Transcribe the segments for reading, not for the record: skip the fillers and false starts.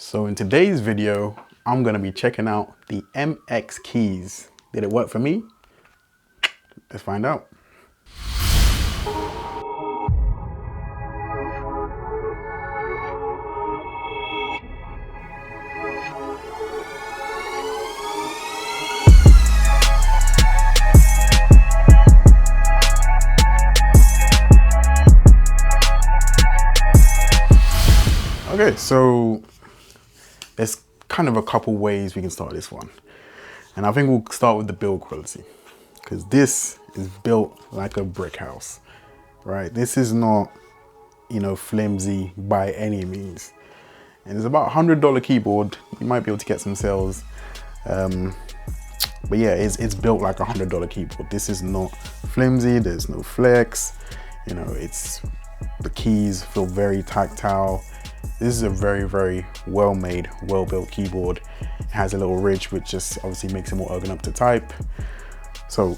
So in today's video, I'm gonna be checking out the MX keys. Did it work for me? Let's find out. Okay, so there's kind of a couple ways we can start this one. And I think we'll start with the build quality, because this is built like a brick house, right? This is not, flimsy by any means. And it's about $100 keyboard. You might be able to get some sales. But yeah, it's built like a $100 keyboard. This is not flimsy, there's no flex. The keys feel very tactile. This is a very, very well-made, well-built keyboard. It has a little ridge, which just obviously makes it more ergonomic to type. So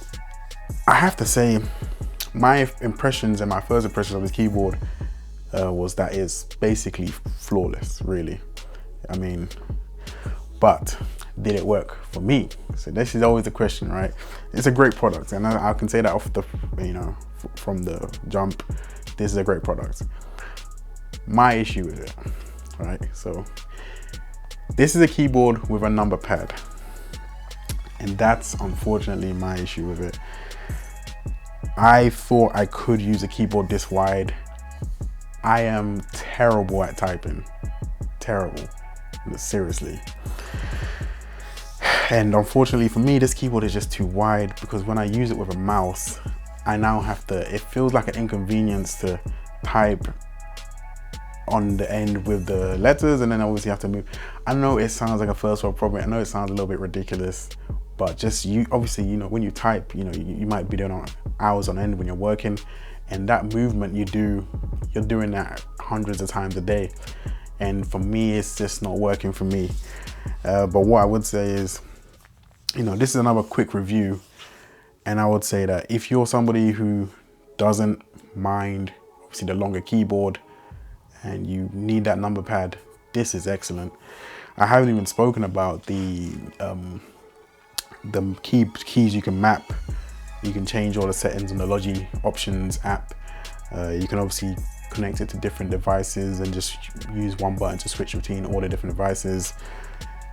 I have to say, my impressions and my first impressions of this keyboard was that it's basically flawless, really. I mean, but did it work for me? So this is always the question, right? It's a great product, and I can say that off the, from the jump, this is a great product. My issue with it, right? So this is a keyboard with a number pad, and that's unfortunately my issue with it. I thought I could use a keyboard this wide. I am terrible at typing, terrible, seriously. And unfortunately for me, this keyboard is just too wide, because when I use it with a mouse, I now have to, it feels like an inconvenience to type on the end with the letters, and then obviously have to move. I know it sounds like a first world problem. I know it sounds a little bit ridiculous, but just obviously, when you type, you might be doing hours on end when you're working, and that movement you're doing that hundreds of times a day. And for me, it's just not working for me. But what I would say is, this is another quick review. And I would say that if you're somebody who doesn't mind, obviously, the longer keyboard, and you need that number pad, this is excellent. I haven't even spoken about the keys you can map. You can change all the settings on the Logi Options app. You can obviously connect it to different devices and just use one button to switch between all the different devices.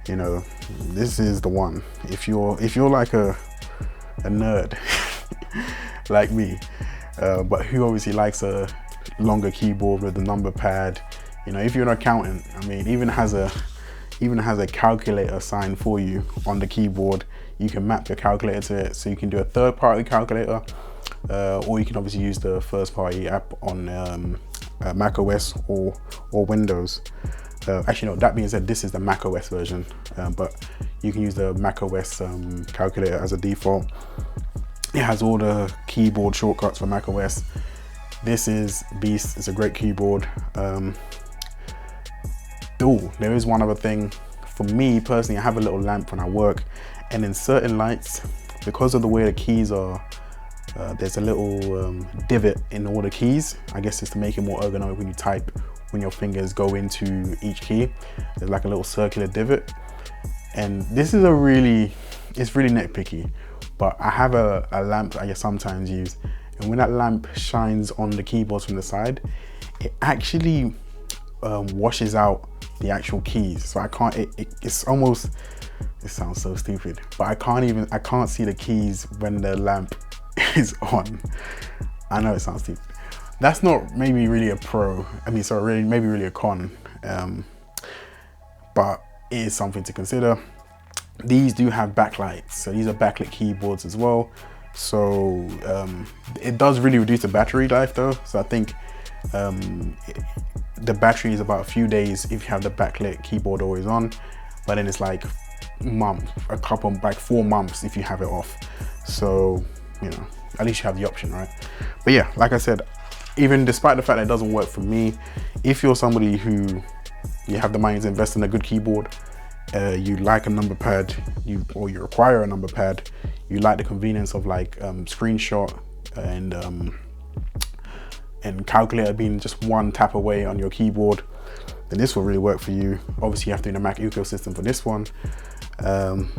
This is the one. If you're like a nerd like me, but who obviously likes a longer keyboard with the number pad, if you're an accountant, I mean, even has a calculator sign for you on the keyboard. You can map your calculator to it, so you can do a third-party calculator, or you can obviously use the first-party app on Mac OS or Windows. Actually, no, that being said, this is the Mac OS version, but you can use the Mac OS calculator as a default. It has all the keyboard shortcuts for Mac OS. This is beast. It's a great keyboard. There is one other thing. For me personally, I have a little lamp when I work, and in certain lights, because of the way the keys are, there's a little divot in all the keys. I guess it's to make it more ergonomic when you type, when your fingers go into each key. There's like a little circular divot. And this is it's really nitpicky, but I have a lamp I sometimes use, and when that lamp shines on the keyboards from the side, it actually washes out the actual keys. So I can't, it's almost, it sounds so stupid, but I can't see the keys when the lamp is on. I know it sounds stupid. That's not maybe really a pro. Maybe really a con, but it is something to consider. These do have backlights, so these are backlit keyboards as well. So it does really reduce the battery life though. So I think the battery is about a few days if you have the backlit keyboard always on, but then it's like 4 months if you have it off. So, at least you have the option, right? But yeah, like I said, even despite the fact that it doesn't work for me, if you're somebody who you have the money to invest in a good keyboard, you like a number pad, or you require a number pad, you like the convenience of like screenshot and calculator being just one tap away on your keyboard, then this will really work for you. Obviously you have to be in the Mac ecosystem for this one.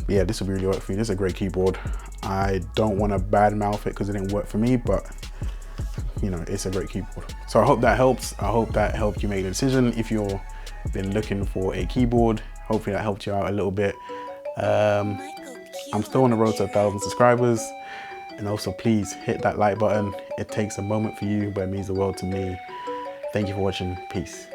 Yeah, this will really work for you. This is a great keyboard. I don't want to badmouth it because it didn't work for me, but you know, it's a great keyboard. So I hope that helps. I hope that helped you make a decision. If you've been looking for a keyboard, hopefully that helped you out a little bit. I'm still on the road to 1,000 subscribers. And also please hit that like button. It takes a moment for you, but it means the world to me. Thank you for watching. Peace.